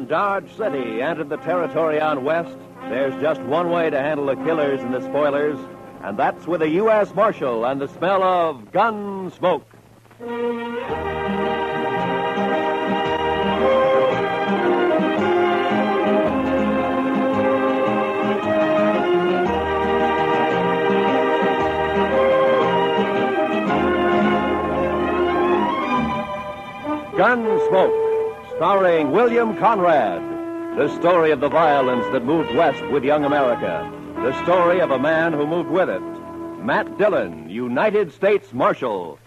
When Dodge City entered the territory on West, there's just one way to handle the killers and the spoilers, and that's with a U.S. Marshal and the smell of Gunsmoke. Gunsmoke, starring William Conrad. The story of the violence that moved west with young America. The story of a man who moved with it. Matt Dillon, United States Marshal.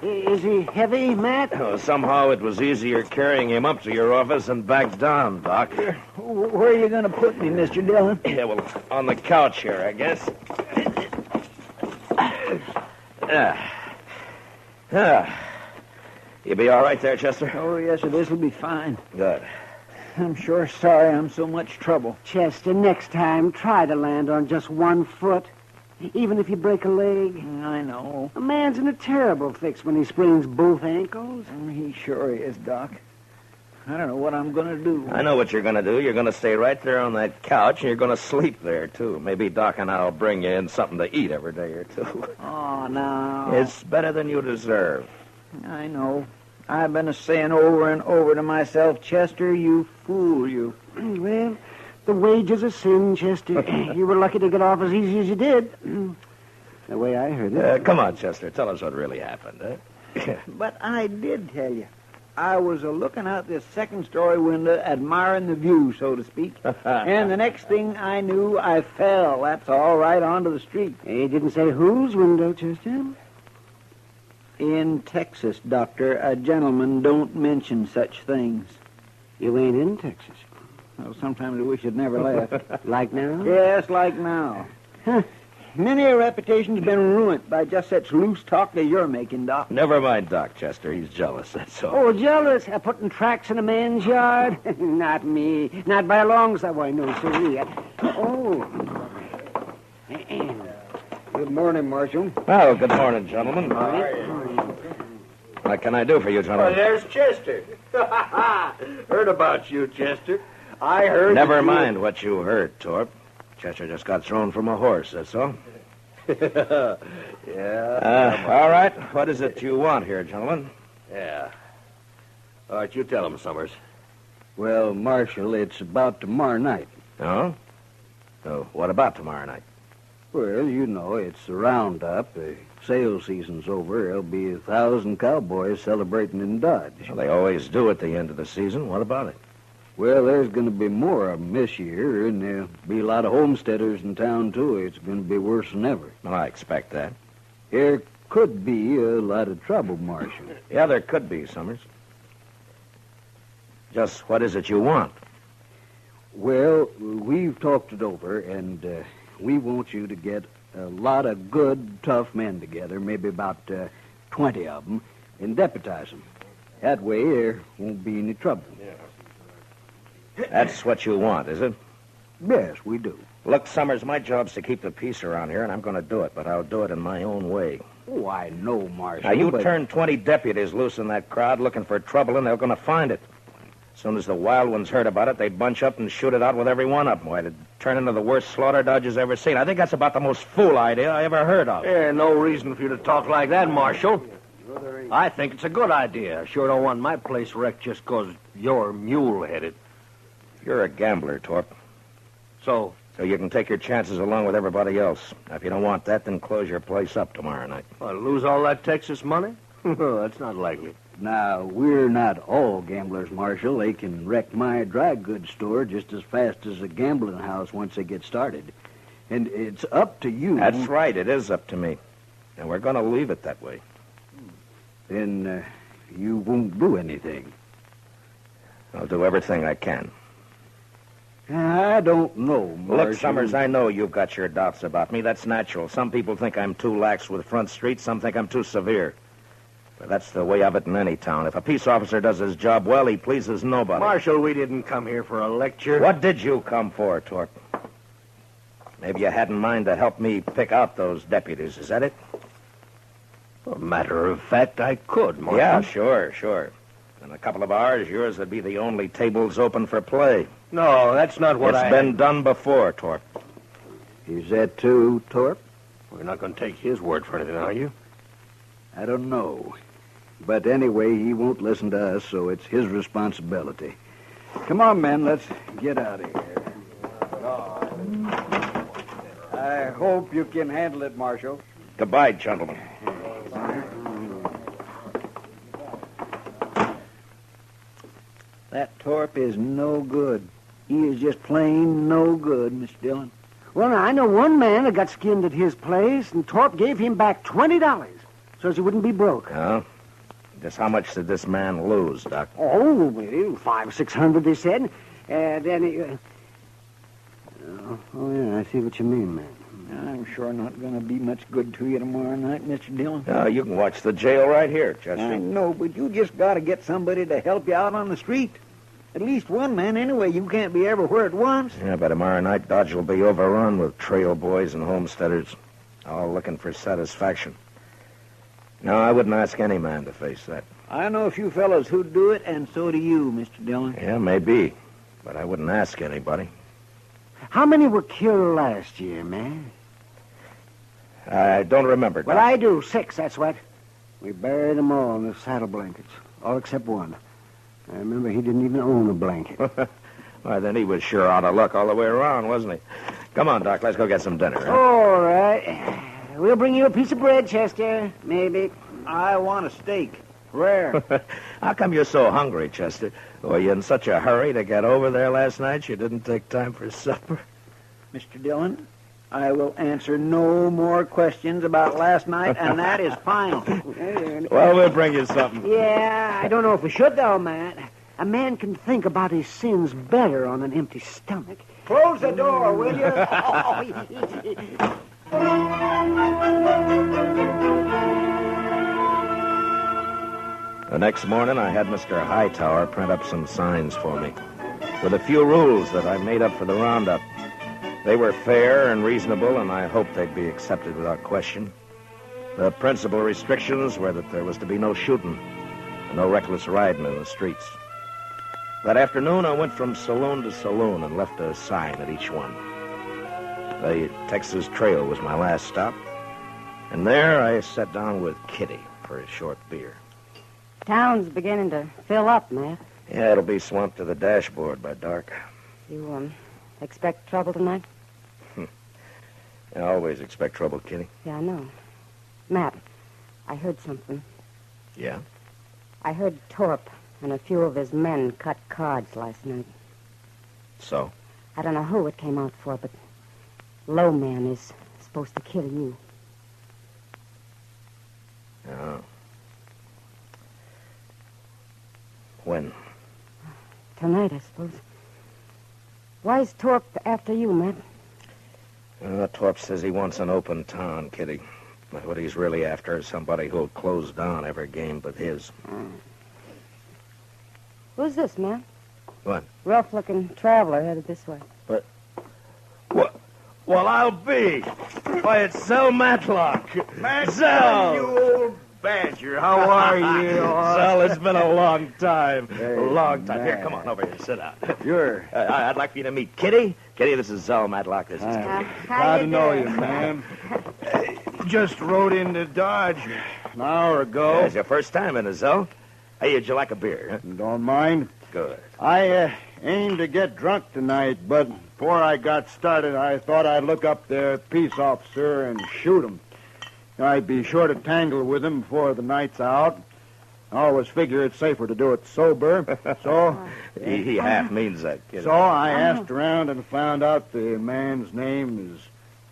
Is he heavy, Matt? Oh, somehow it was easier carrying him up to your office and back down, Doc. Where are you going to put me, Mr. Dillon? Yeah, well, on the couch here, I guess. You be all right there, Chester? Oh, yes, sir. This will be fine. Good. I'm sure sorry I'm so much trouble. Chester, next time, try to land on just one foot. Even if you break a leg. I know. A man's in a terrible fix when he sprains both ankles. He sure is, Doc. I don't know what I'm going to do. I know what you're going to do. You're going to stay right there on that couch, and you're going to sleep there, too. Maybe Doc and I'll bring you in something to eat every day or two. Oh, no. It's better than you deserve. I know. I've been saying over and over to myself, Chester, you fool, you. Well, the wages of sin, Chester. You were lucky to get off as easy as you did. The way I heard it. Come on, Chester. Tell us what really happened, eh? But I did tell you. I was looking out this second-story window, admiring the view, so to speak. And the next thing I knew, I fell. That's all right onto the street. He didn't say whose window, Chester. In Texas, Doctor, a gentleman don't mention such things. You ain't in Texas. Well, sometimes I wish I'd never left. Like now? Yes, like now. Many a reputation's been ruined by just such loose talk that you're making, Doc. Never mind Doc, Chester. He's jealous, that's all. Oh, jealous? Putting tracks in a man's yard? Not me. Not by a long shot. Why, no, sir. Oh. Good morning, Marshal. Well, good morning, gentlemen. What can I do for you, gentlemen? There's Chester. Heard about you, Chester. I heard... Never mind what you heard, Torp. Chester just got thrown from a horse, that's all. Yeah. All right. What is it you want here, gentlemen? Yeah. All right, you tell him, Summers. Well, Marshal, it's about tomorrow night. Oh? So what about tomorrow night? Well, you know, it's the roundup. The sale season's over. There'll be 1,000 cowboys celebrating in Dodge. Well, they always do at the end of the season. What about it? Well, there's going to be more of them this year, and there'll be a lot of homesteaders in town, too. It's going to be worse than ever. Well, I expect that. There could be a lot of trouble, Marshal. Yeah, there could be, Summers. Just what is it you want? Well, we've talked it over, and we want you to get a lot of good, tough men together, maybe about 20 of them, and deputize them. That way, there won't be any trouble. That's what you want, is it? Yes, we do. Look, Summers, my job's to keep the peace around here, and I'm going to do it, but I'll do it in my own way. Oh, I know, Marshal. Now, you but... turn 20 deputies loose in that crowd looking for trouble, and they're going to find it. As soon as the wild ones heard about it, they'd bunch up and shoot it out with every one of them. Why, it'd turn into the worst slaughter Dodge's ever seen. I think that's about the most fool idea I ever heard of. Yeah, no reason for you to talk like that, Marshal. I think it's a good idea. I sure don't want my place wrecked just 'cause you're mule-headed. You're a gambler, Torp. So you can take your chances along with everybody else. Now, if you don't want that, then close your place up tomorrow night. lose all that Texas money? That's not likely. Now, we're not all gamblers, Marshal. They can wreck my dry goods store just as fast as a gambling house once they get started. And it's up to you. That's right. It is up to me. And we're going to leave it that way. Then you won't do anything. I'll do everything I can. I don't know, Marshal. Look, Summers, I know you've got your doubts about me. That's natural. Some people think I'm too lax with Front Street. Some think I'm too severe. But that's the way of it in any town. If a peace officer does his job well, he pleases nobody. Marshal, we didn't come here for a lecture. What did you come for, Torp? Maybe you had in mind to help me pick out those deputies. Is that it? A matter of fact, I could, Marshal. Yeah, sure. In a couple of hours, yours would be the only tables open for play. No, that's not what It's been done before, Torp. Is that true, Torp? We're not going to take his word for anything, are you? I don't know. But anyway, he won't listen to us, so it's his responsibility. Come on, men, let's get out of here. I hope you can handle it, Marshal. Goodbye, gentlemen. That Torp is no good. He is just plain no good, Mr. Dillon. Well, now, I know one man that got skinned at his place, and Torp gave him back $20 so as he wouldn't be broke. Oh? Just how much did this man lose, Doc? Oh, well, $500-600, they said. Then he... oh, yeah, I see what you mean, man. I'm sure not going to be much good to you tomorrow night, Mr. Dillon. You can watch the jail right here, Chester. I know, but you just got to get somebody to help you out on the street. At least one man, anyway. You can't be everywhere at once. Yeah, by tomorrow night, Dodge will be overrun with trail boys and homesteaders, all looking for satisfaction. No, I wouldn't ask any man to face that. I know a few fellows who'd do it, and so do you, Mr. Dillon. Yeah, maybe, but I wouldn't ask anybody. How many were killed last year, man? I don't remember, Doc. Well, I do. 6, that's what. We buried them all in the saddle blankets, all except one. I remember he didn't even own a blanket. Why, then he was sure out of luck all the way around, wasn't he? Come on, Doc, let's go get some dinner. Huh? All right. We'll bring you a piece of bread, Chester. Maybe. I want a steak. Rare. How come you're so hungry, Chester? Were you in such a hurry to get over there last night you didn't take time for supper? Mr. Dillon, I will answer no more questions about last night, and that is final. Well, we'll bring you something. Yeah, I don't know if we should, though, Matt. A man can think about his sins better on an empty stomach. Close the door, will you? The next morning, I had Mr. Hightower print up some signs for me, with a few rules that I made up for the roundup. They were fair and reasonable, and I hoped they'd be accepted without question. The principal restrictions were that there was to be no shooting and no reckless riding in the streets. That afternoon, I went from saloon to saloon and left a sign at each one. The Texas Trail was my last stop, and there I sat down with Kitty for a short beer. Town's beginning to fill up, Matt. Yeah, it'll be swamped to the dashboard by dark. You, expect trouble tonight? I always expect trouble, Kitty. Yeah, I know. Matt, I heard something. Yeah? I heard Torp and a few of his men cut cards last night. So? I don't know who it came out for, but Lawman is supposed to kill you. Oh. When? Tonight, I suppose. Why's Torp after you, Matt? Torp says he wants an open town, Kitty. But what he's really after is somebody who'll close down every game but his. Who's this, Matt? What? Rough-looking traveler headed this way. What? Well, I'll be. Why, it's Zell Matlock. Zell! You old badger. How are you? Zell, it's been a long time. Hey, a long time. Here, man. come on over here. Sit down. Sure. I'd like for you to meet Kitty. Kitty, this is Zell Matlock. This is Kitty. How to know you, ma'am. Just rode into Dodge an hour ago. It's your first time in it, Zell. Hey, would you like a beer? Don't mind. Good. I aimed to get drunk tonight, but before I got started, I thought I'd look up the peace officer and shoot him. I'd be sure to tangle with him before the night's out. I always figure it's safer to do it sober. So He half means that, Kitty. so I asked around and found out the man's name is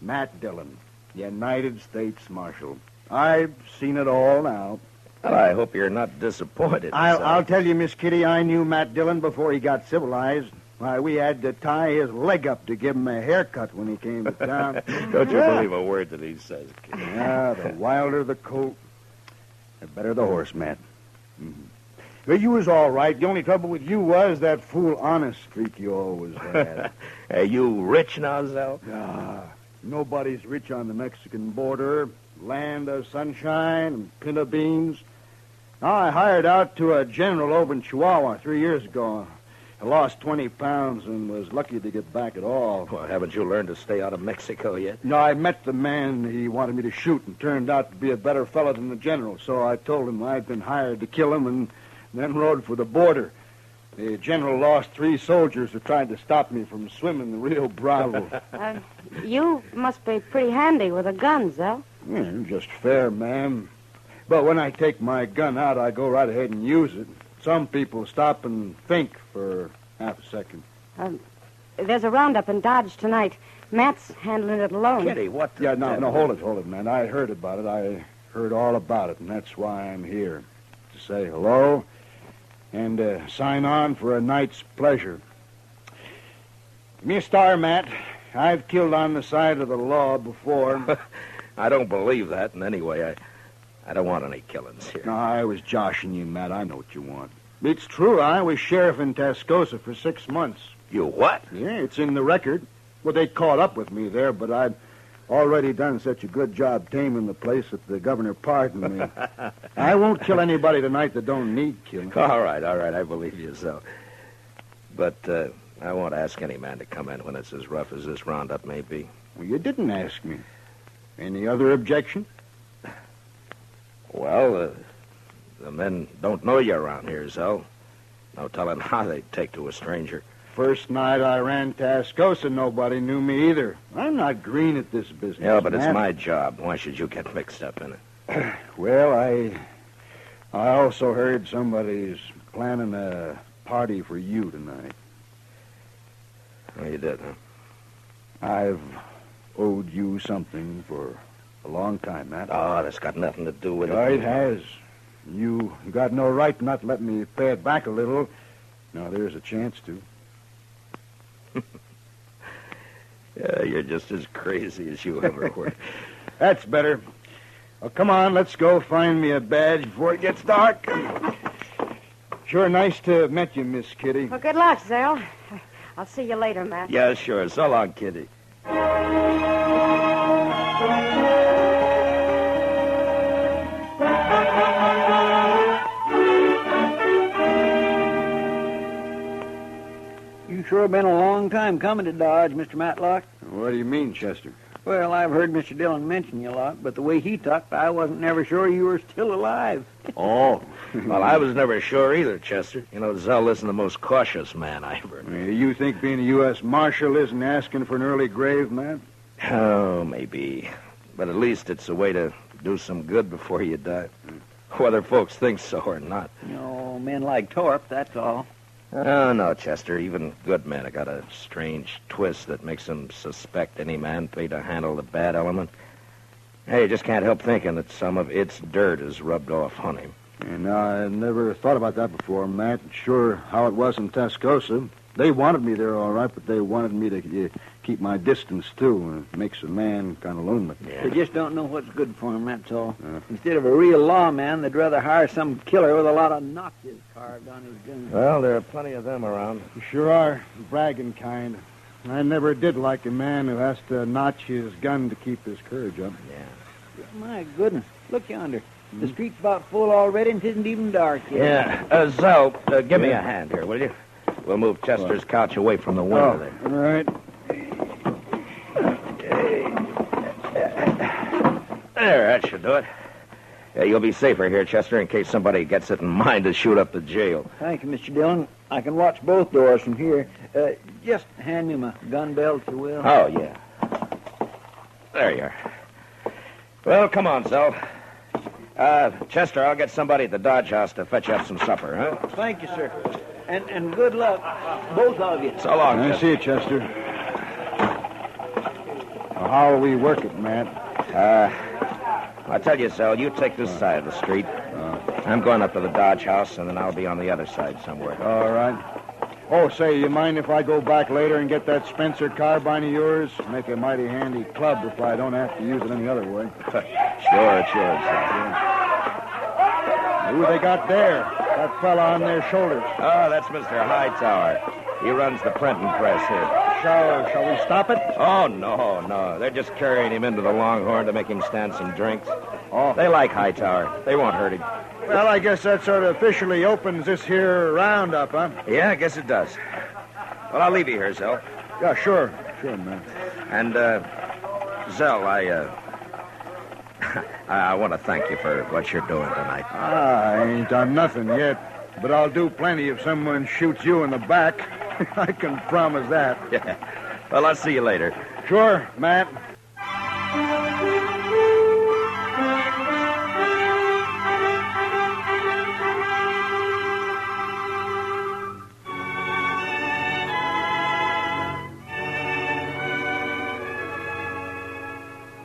Matt Dillon, United States Marshal. I've seen it all now. Well, I hope you're not disappointed. I'll tell you, Miss Kitty, I knew Matt Dillon before he got civilized. Why, we had to tie his leg up to give him a haircut when he came to town. Don't you believe a word that he says, kid. Yeah, the wilder the colt, The better the horse, Matt. But you was all right. The only trouble with you was that fool honest streak you always had. Are you rich now, Zell? Nobody's rich on the Mexican border. Land of sunshine and pinto beans. I hired out to a general over in Chihuahua 3 years ago. I lost 20 pounds and was lucky to get back at all. Well, haven't you learned to stay out of Mexico yet? No, I met the man he wanted me to shoot and turned out to be a better fellow than the general. So I told him I'd been hired to kill him and then rode for the border. The general lost 3 soldiers who tried to stop me from swimming the Rio Bravo. You must be pretty handy with a gun, Zell. Yeah, just fair, ma'am. But when I take my gun out, I go right ahead and use it. Some people stop and think for half a second. There's a roundup in Dodge tonight. Matt's handling it alone. Kitty, what the... Yeah, no, hold it, man. I heard about it. I heard all about it, and that's why I'm here. To say hello and sign on for a night's pleasure. Give me a star, Matt. I've killed on the side of the law before. I don't believe that, and anyway, I don't want any killings here. No, I was joshing you, Matt. I know what you want. It's true. I was sheriff in Tascosa for 6 months. You what? Yeah, it's in the record. Well, they caught up with me there, but I'd already done such a good job taming the place that the governor pardoned me. I won't kill anybody tonight that don't need killing. All right, I believe you so. But I won't ask any man to come in when it's as rough as this roundup may be. Well, you didn't ask me. Any other objection? Well, the men don't know you around here, Zell. No telling how they'd take to a stranger. First night I ran Tascosa, nobody knew me either. I'm not green at this business. Yeah, but Matt. it's my job. Why should you get mixed up in it? Well, I also heard somebody's planning a party for you tonight. Oh, you did, huh? I've owed you something for a long time, Matt. Oh, that's got nothing to do with it. It has. You got no right not to let me pay it back a little. Now, there's a chance to. Yeah, you're just as crazy as you ever were. That's better. Well, come on, let's go find me a badge before it gets dark. Sure nice to have met you, Miss Kitty. Well, good luck, Zell. I'll see you later, Matt. Yeah, sure. So long, Kitty. You sure been a long time coming to Dodge, Mr. Matlock. What do you mean, Chester? Well, I've heard Mr. Dillon mention you a lot, but the way he talked, I wasn't never sure you were still alive. Oh. Well, I was never sure either, Chester. You know, Zell isn't the most cautious man I ever knew. You think being a U.S. Marshal isn't asking for an early grave, man? Oh, maybe. But at least it's a way to do some good before you die. Whether folks think so or not. You know, men like Torp, that's all. Oh, no, Chester. Even good men have got a strange twist that makes them suspect any man paid to handle the bad element. Hey, you just can't help thinking that some of its dirt is rubbed off on him. And I never thought about that before, Matt. Sure how it was in Tascosa. They wanted me there all right, but they wanted me to keep my distance, too. It makes a man kind of lonely. They just don't know what's good for him, that's all. Instead of a real lawman, they'd rather hire some killer with a lot of notches carved on his gun. Well, there are plenty of them around. You sure are bragging kind. I never did like a man who has to notch his gun to keep his courage up. Yeah. My goodness, look yonder. The street's about full already and it isn't even dark yet. Yeah. Zell, give me a hand here, will you? We'll move Chester's couch away from the window there. All right. There, that should do it. Yeah, you'll be safer here, Chester, in case somebody gets it in mind to shoot up the jail. Thank you, Mr. Dillon. I can watch both doors from here. Just hand me my gun belt, if you will. Oh, yeah. There you are. Well, come on, Zell. Chester, I'll get somebody at the Dodge House to fetch up some supper, huh? Thank you, sir. And good luck, both of you. So long, I Chester. see you, Chester. Well, how will we work it, Matt? I tell you, Zell, you take this side of the street. I'm going up to the Dodge House, and then I'll be on the other side somewhere. All right. Oh, say, you mind if I go back later and get that Spencer carbine of yours? Make a mighty handy club if I don't have to use it any other way. Sure, Sam. Who they got there? That fella on their shoulders. Oh, that's Mr. Hightower. He runs the printing press here. Shall we stop it? Oh, no. They're just carrying him into the Longhorn to make him stand some drinks. Oh. They like Hightower. They won't hurt him. Well, I guess that sort of officially opens this here roundup, huh? Yeah, I guess it does. Well, I'll leave you here, Zell. Yeah, sure. Sure, man. And, Zell, I want to thank you for what you're doing tonight. I ain't done nothing yet, but I'll do plenty if someone shoots you in the back. I can promise that. Yeah. Well, I'll see you later. Sure, Matt.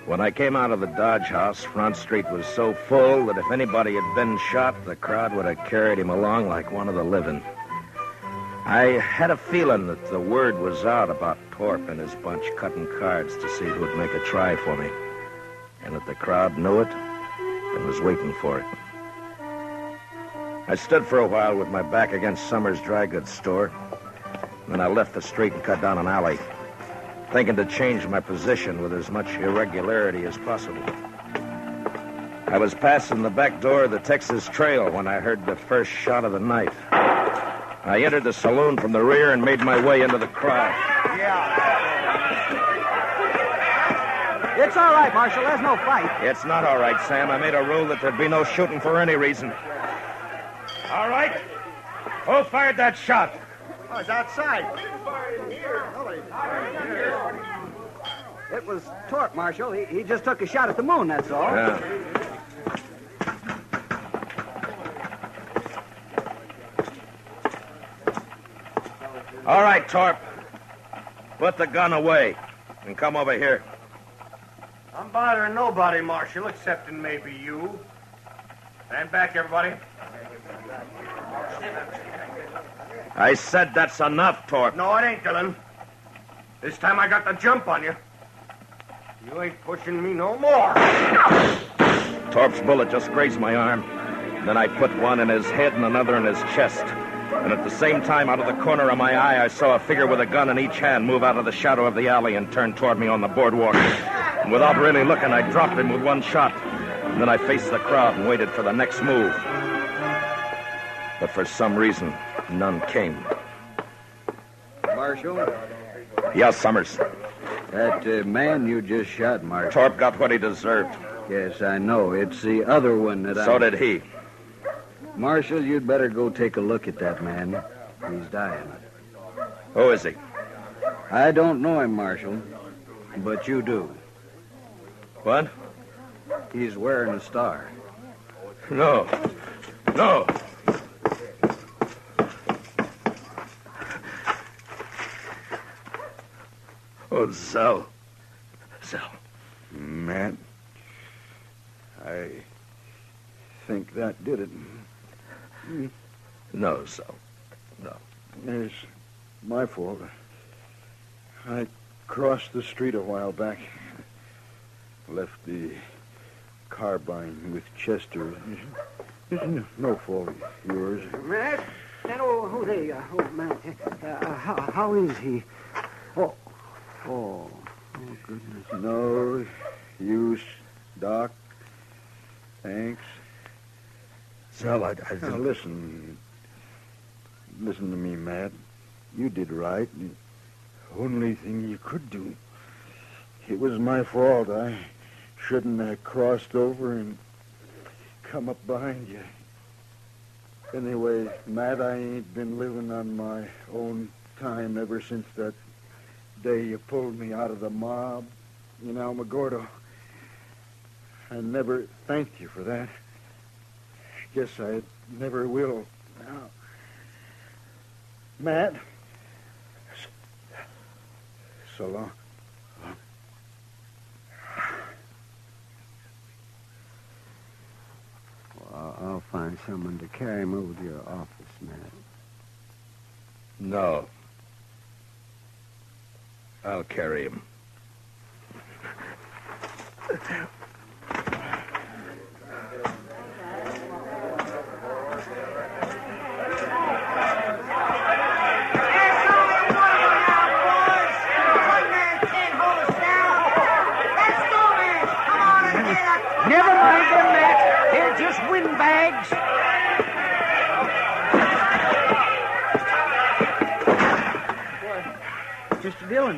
When I came out of the Dodge House, Front Street was so full that if anybody had been shot, the crowd would have carried him along like one of the living. I had a feeling that the word was out about Torp and his bunch cutting cards to see who'd make a try for me, and that the crowd knew it and was waiting for it. I stood for a while with my back against Summers' dry goods store, and then I left the street and cut down an alley, thinking to change my position with as much irregularity as possible. I was passing the back door of the Texas Trail when I heard the first shot of the night. I entered the saloon from the rear and made my way into the crowd. Yeah. It's all right, Marshal. There's no fight. It's not all right, Sam. I made a rule that there'd be no shooting for any reason. All right. Who fired that shot? Oh, it's outside. It was Torp, Marshal. He just took a shot at the moon, that's all. Yeah. All right, Torp. Put the gun away and come over here. I'm bothering nobody, Marshal, excepting maybe you. Stand back, everybody. I said that's enough, Torp. No, it ain't, Dillon. This time I got the jump on you. You ain't pushing me no more. Torp's bullet just grazed my arm. Then I put one in his head and another in his chest. And at the same time, out of the corner of my eye, I saw a figure with a gun in each hand move out of the shadow of the alley and turn toward me on the boardwalk. And without really looking, I dropped him with one shot. And then I faced the crowd and waited for the next move. But for some reason, none came. Marshal, Yes, Summers. that man you just shot, Marshal. Torp got what he deserved. Yes, I know. It's the other one that So did he. Marshal, you'd better go take a look at that man. He's dying. Who is he? I don't know him, Marshal, but you do. What? He's wearing a star. No. No. Oh, Zell. Zell. Matt, I think that did it. No, Zell. No. It's my fault. I crossed the street a while back. Left the carbine with Chester. It's no fault of yours. Matt? Oh, there. Oh, Matt. How is he? Oh, goodness. No use, Doc. Thanks. Zell, I Now, think... listen. Listen to me, Matt. You did right. The only thing you could do. It was my fault. I shouldn't have crossed over and come up behind you. Anyway, Matt, I ain't been living on my own time ever since that day you pulled me out of the mob in Alamogordo. I never thanked you for that. Guess I never will. Now, Matt, so long. Well, I'll find someone to carry him over to your office, Matt. No. I'll carry him. Never mind them, Matt. They're just windbags. Mr. Dillon,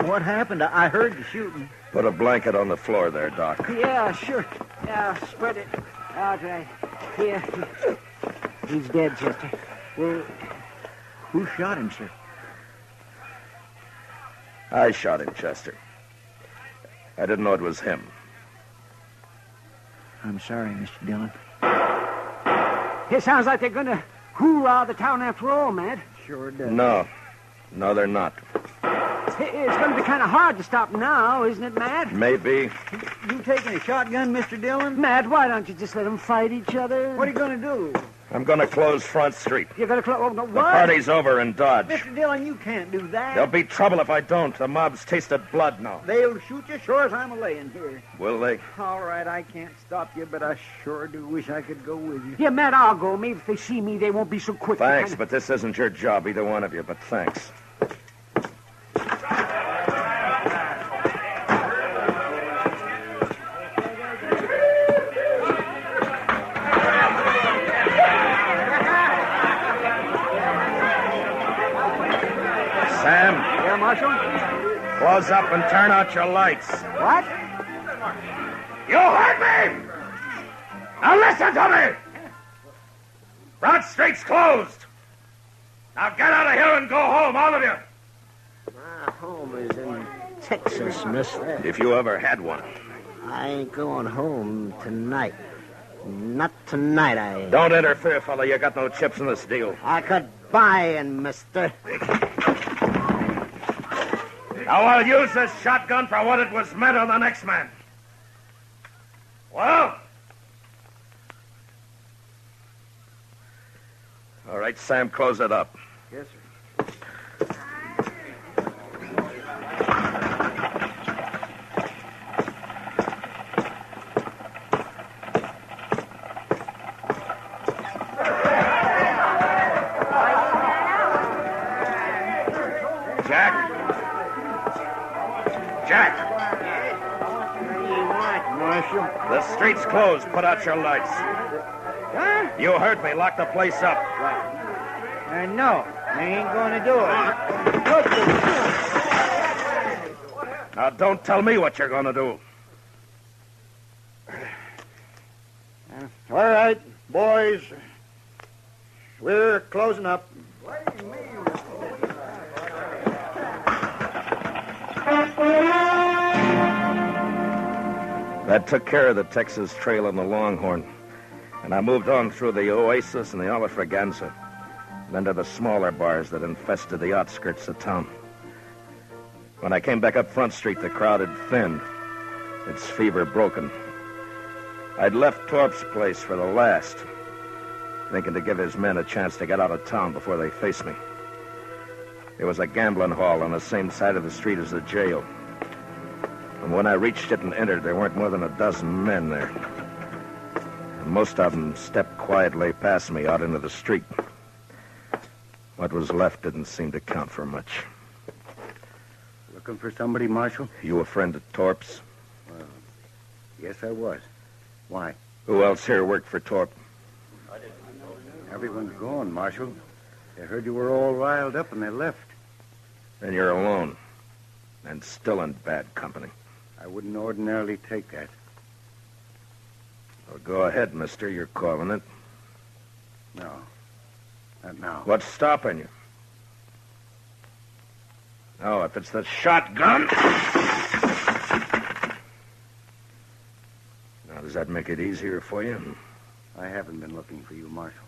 what happened? I heard the shooting. Put a blanket on the floor there, Doc. Yeah, sure. Yeah, spread it out right here. He's dead, Chester. Well, who shot him, sir? I shot him, Chester. I didn't know it was him. I'm sorry, Mr. Dillon. It sounds like they're going to hoorah the town after all, Matt. Sure does. No, they're not. It's going to be kind of hard to stop now, isn't it, Matt? Maybe. You taking a shotgun, Mr. Dillon? Matt, why don't you just let them fight each other? What are you going to do? I'm going to close Front Street. You're going to close... Oh, no, The what? party's over in Dodge. Mr. Dillon, you can't do that. There'll be trouble if I don't. The mob's tasted blood now. They'll shoot you sure as I'm laying here. Will they? All right, I can't stop you, but I sure do wish I could go with you. Yeah, Matt, I'll go. Maybe if they see me, they won't be so quick. Thanks, but this isn't your job, either one of you, but thanks. Sam, Yeah, Marshal? close up and turn out your lights. What? You heard me! Now listen to me! Front Street's closed. Now get out of here and go home, all of you. My home is in Texas, mister. If you ever had one. I ain't going home tonight. Not tonight, I ain't. Don't interfere, fella. You got no chips in this deal. I could buy in, mister. Now I'll use this shotgun for what it was meant on the next man. Well? All right, Sam, close it up. Yes, sir. Jack, What do you want, Marshal? the street's closed. Put out your lights. Huh? You heard me. Lock the place up. No, I ain't going to do it. Now, don't tell me what you're going to do. All right, boys. We're closing up. That took care of the Texas Trail and the Longhorn. And I moved on through the Oasis and the Olafraganza, then to the smaller bars that infested the outskirts of town. When I came back up Front Street, the crowd had thinned, its fever broken. I'd left Torp's place for the last, thinking to give his men a chance to get out of town before they faced me. There was a gambling hall on the same side of the street as the jail. And when I reached it and entered, there weren't more than a dozen men there. And most of them stepped quietly past me out into the street. What was left didn't seem to count for much. Looking for somebody, Marshal? You a friend of Torp's? Yes, I was. Why? Who else here worked for Torp? Everyone's gone, Marshal. They heard you were all riled up and they left. Then you're alone. And still in bad company. I wouldn't ordinarily take that. Well, go ahead, mister. You're calling it. No. Not now. What's stopping you? Oh, if it's the shotgun. Now, does that make it easier for you? I haven't been looking for you, Marshal.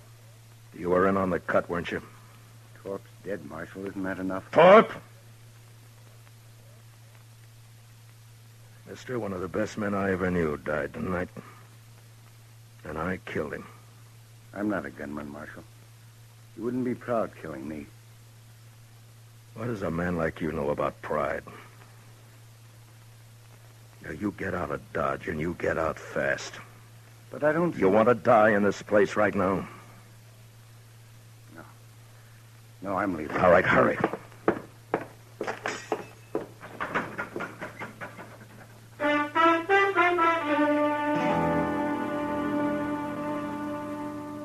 You were in on the cut, weren't you? Torp's dead, Marshal. Isn't that enough? Torp? Mister, one of the best men I ever knew died tonight. And I killed him. I'm not a gunman, Marshal. You wouldn't be proud killing me. What does a man like you know about pride? Now, you get out of Dodge, and you get out fast. But I don't... You want to die in this place right now? No, I'm leaving. All right, hurry.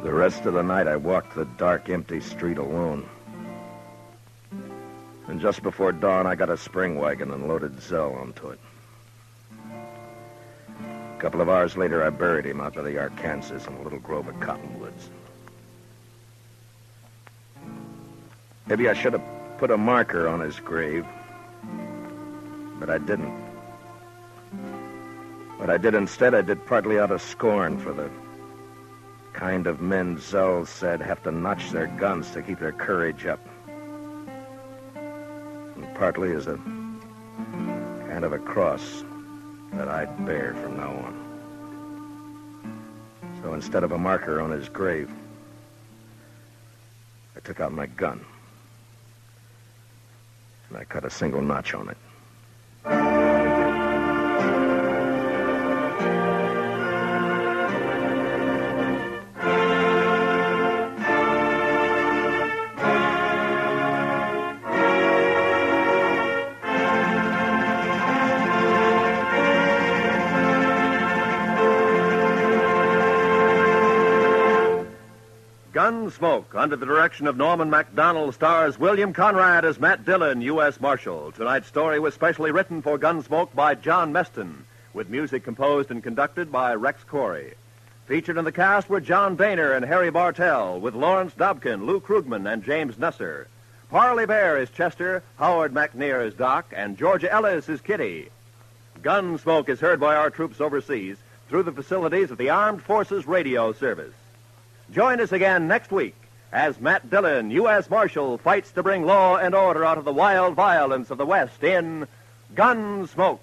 The rest of the night, I walked the dark, empty street alone. And just before dawn, I got a spring wagon and loaded Zell onto it. A couple of hours later, I buried him out by the Arkansas in a little grove of cottonwoods. Maybe I should have put a marker on his grave, but I didn't. What I did instead, I did partly out of scorn for the kind of men Zell said have to notch their guns to keep their courage up. And partly as a kind of a cross that I'd bear from now on. So instead of a marker on his grave, I took out my gun. And I cut a single notch on it. Gunsmoke, under the direction of Norman Macdonald, stars William Conrad as Matt Dillon, U.S. Marshal. Tonight's story was specially written for Gunsmoke by John Meston, with music composed and conducted by Rex Corey. Featured in the cast were John Boehner and Harry Bartell, with Lawrence Dobkin, Lou Krugman, and James Nusser. Parley Bear is Chester, Howard McNear is Doc, and Georgia Ellis is Kitty. Gunsmoke is heard by our troops overseas through the facilities of the Armed Forces Radio Service. Join us again next week as Matt Dillon, U.S. Marshal, fights to bring law and order out of the wild violence of the West in Gunsmoke.